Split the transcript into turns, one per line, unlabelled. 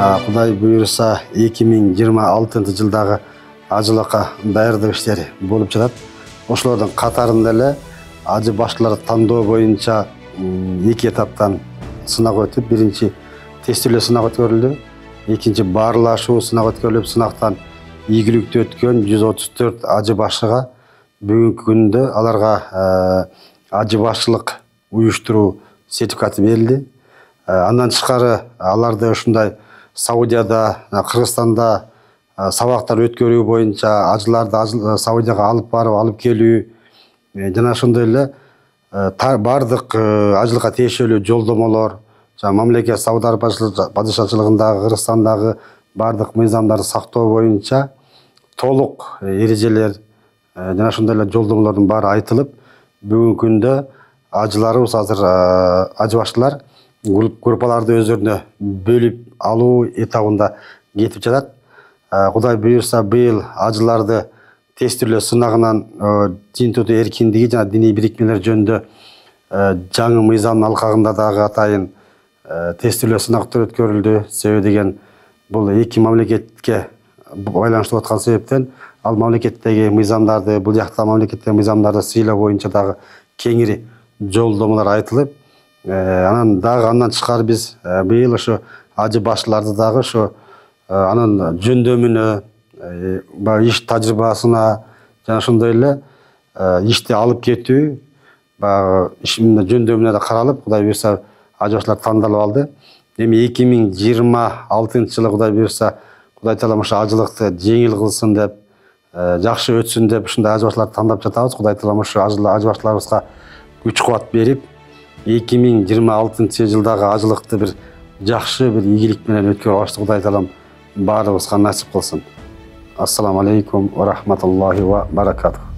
Құдай бұйырса 2026 жылдағы ажылыққа даярдық іштері болып жатат. Ошолордун катарында эле ажы башчылар тандоо боюнча 2 этаптан сынак өтүп, биринчи тестилөө сынак өткөрүлдү, экинчи баарлашуу сынак өткөрүлүп, сынактан ийгиликтүү өткөн 134 ажы башчыга бүгүнкү күндө аларга ажы башчылык уюштуруу сертификаты берилди. Андан тышкары аларды ушундай Саудияда, Кыргызстанда сабактар өткөрүү боюнча ажыларды Саудияга алып барып, алып келүү жана ошондой эле бардык ажылыкка тиешелүү жолдомолор, мамлекет Сауд Арабиясы падышачылыгындагы, Кыргызстандагы бардык мыйзамдарды сактоо боюнча толук эрежелер жана ошондой эле жолдомолордун баары айтылып, бүгүнкү күндө ажыларыбыз азыр ажы башчылар группаларды өздөрүнө бөлүп алуу этабында кетип жатат. Кудай буюрса, быйыл ажыларды тестилөө сынагынан тинтүү эркиндиги жана диний бирикмелер жөнүндө жаңы мыйзамдын алкагында дагы атайын тестилөө сынактар өткөрүлдү. Себеби деген бул эки мамлекетке байланыштуу аткан себептен ал мамлекеттеги мыйзамдарды, бул жакта мамлекеттеги мыйзамдарды сыйлоо боюнча дагы кеңири жолдомолор айтылып, андан тышкары биз быйыл ошо ажы башчыларды дагы ошо анын жөндөмүнө, иш тажрыйбасына жана ошондой эле ишти алып кетүү ишинин жөндөмүнө да каралып, Кудай буюрса ажы башчылар тандалып алды. Эми 2026 жылы Кудай буюрса, Кудай таалам ошо ажылыкты жеңил кылсын деп, жакшы өтсүн деп ушундай ажы башчыларды тандап жатабыз. Кудай таалам ошо ажы башчыларыбызга күч кубат берип, 2026 жылдагы ажылыкты бир жакшы бир ийгилик менен өткөрүп алышты. Кудай таалам баарыбызга насип кылсын. Ассаламу алейкум ва рахматуллахи ва баракатух.